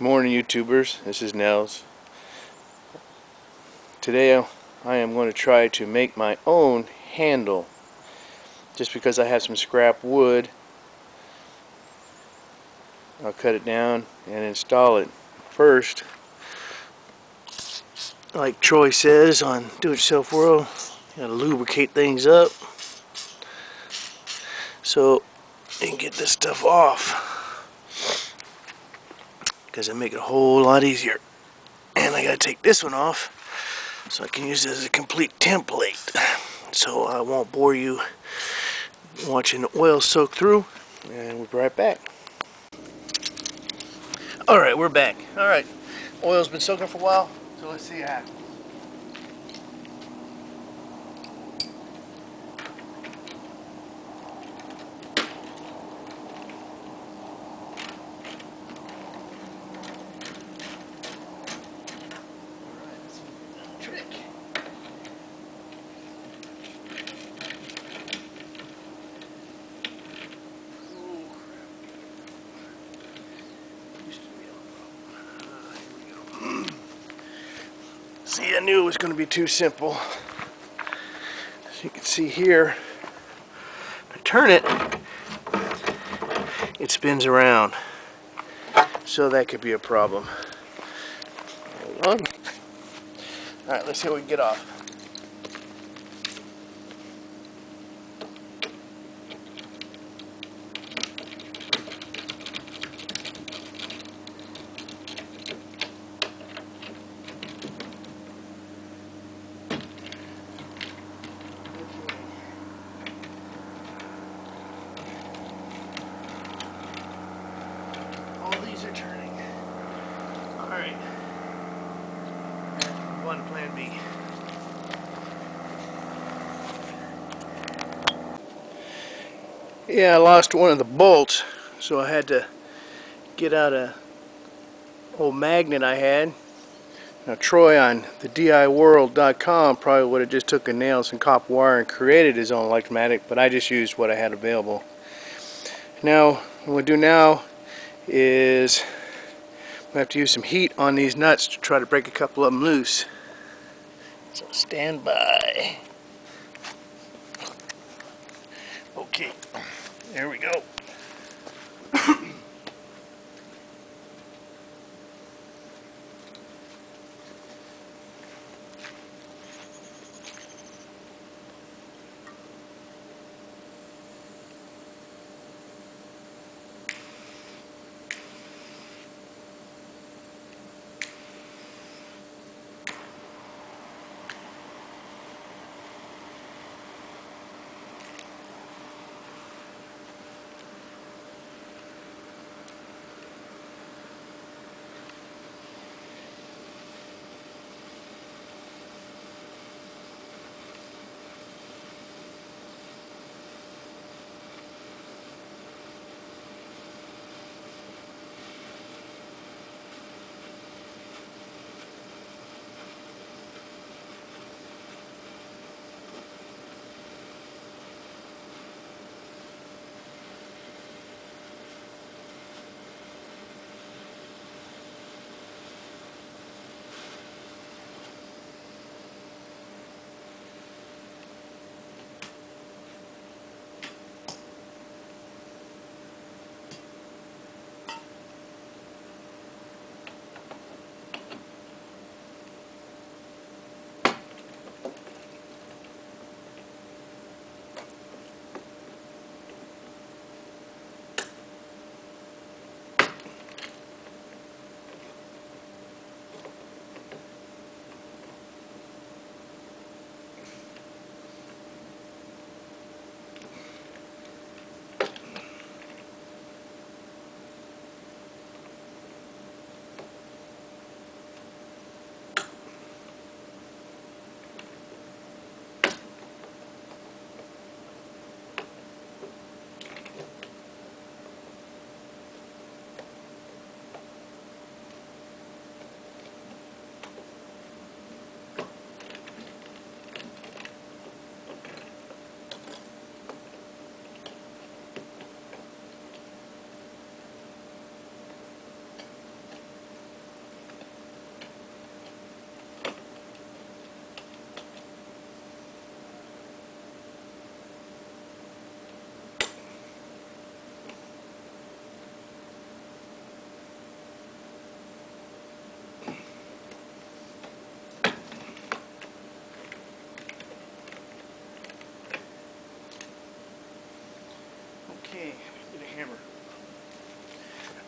Morning YouTubers, this is Nels. Today I am going to try to make my own handle just because I have some scrap wood. I'll cut it down and install it. First, like Troy says on Do It Yourself World, you gotta lubricate things up so you can get this stuff off, because it make it a whole lot easier. And I gotta take this one off so I can use it as a complete template, so I won't bore you watching the oil soak through. And we'll be right back. Alright, we're back. Alright, oil's been soaking for a while, so let's see what happens. Alright, let's see the trick. See, I knew it was going to be too simple. As you can see here, if I turn it, it spins around. So that could be a problem. Hold on. Alright, let's see what we can get off. All these are turning. Alright. One plan B. Yeah, I lost one of the bolts, so I had to get out a old magnet I had. Now Troy on the DIWorld.com probably would have just took a nail and some copper wire and created his own electromatic, but I just used what I had available. Now, what we'll do now is we have to use some heat on these nuts to try to break a couple of them loose. So stand by. Okay, there we go.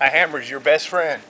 A hammer's your best friend.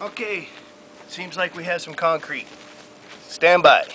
Okay, seems like we have some concrete. Stand by.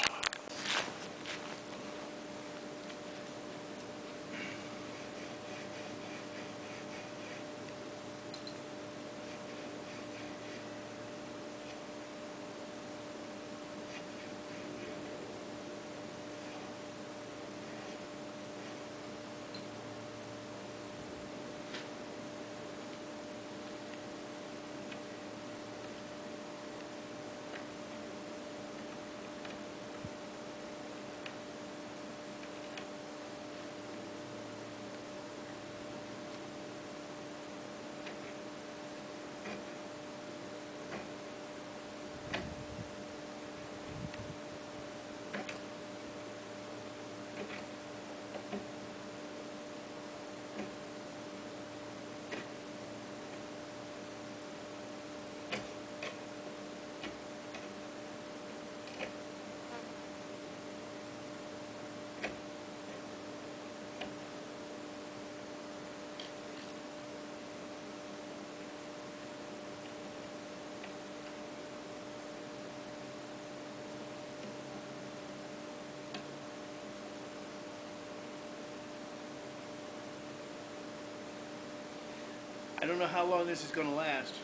I don't know how long this is going to last.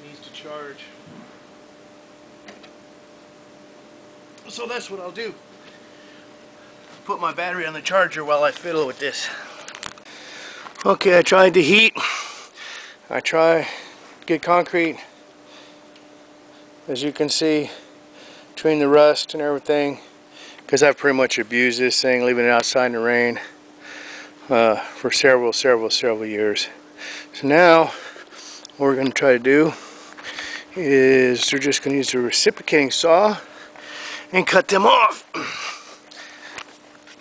It needs to charge. So that's what I'll do. Put my battery on the charger while I fiddle with this. Okay, I tried the heat. I try to get concrete. As you can see, between the rust and everything, because I've pretty much abused this thing, leaving it outside in the rain for several years. So now, what we're going to try to do is we're just going to use a reciprocating saw and cut them off.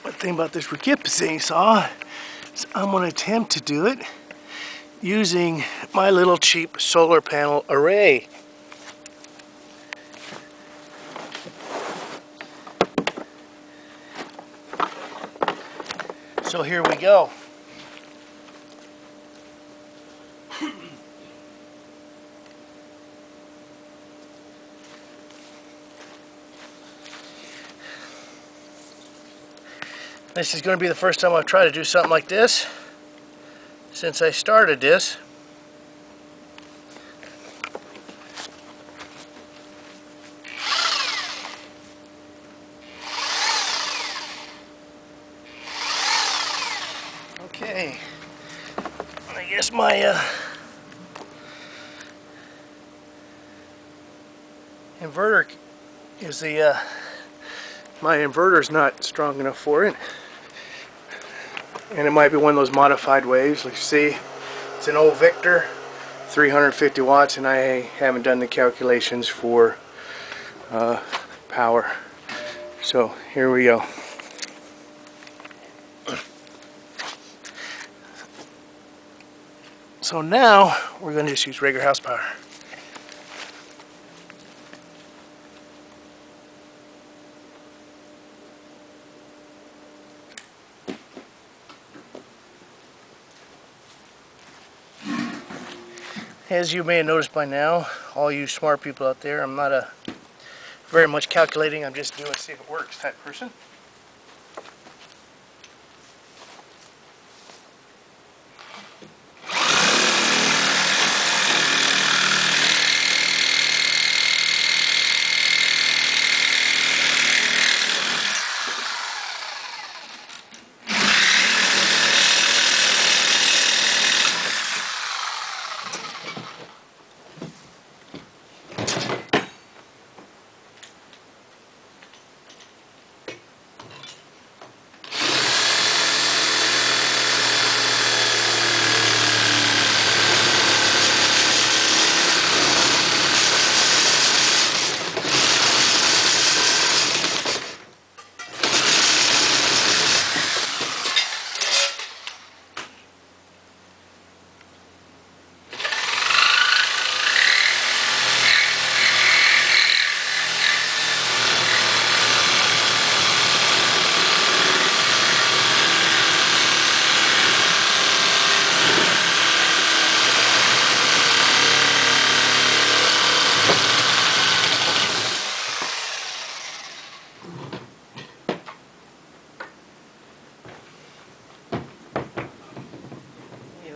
One thing about this reciprocating saw is I'm going to attempt to do it using my little cheap solar panel array. So here we go. This is going to be the first time I've tried to do something like this since I started this. Okay, I guess my inverter is my inverter's not strong enough for it. and it might be one of those modified waves. Like you see, it's an old Victor, 350 watts, and I haven't done the calculations for power. So here we go. So now we're going to just use regular house power. As you may have noticed by now, all you smart people out there, I'm not a very much calculating, I'm just doing see if it works type person.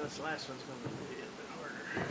This last one's going to be a bit harder.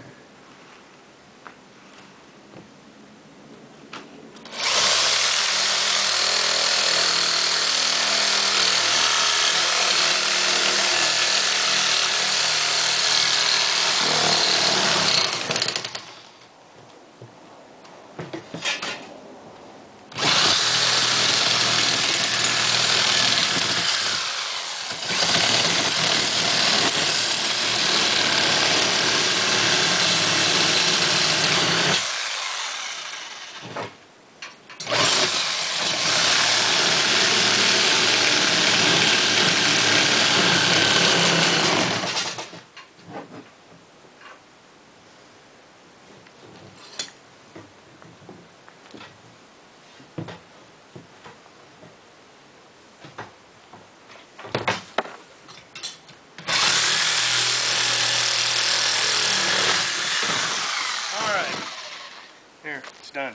Here, it's done.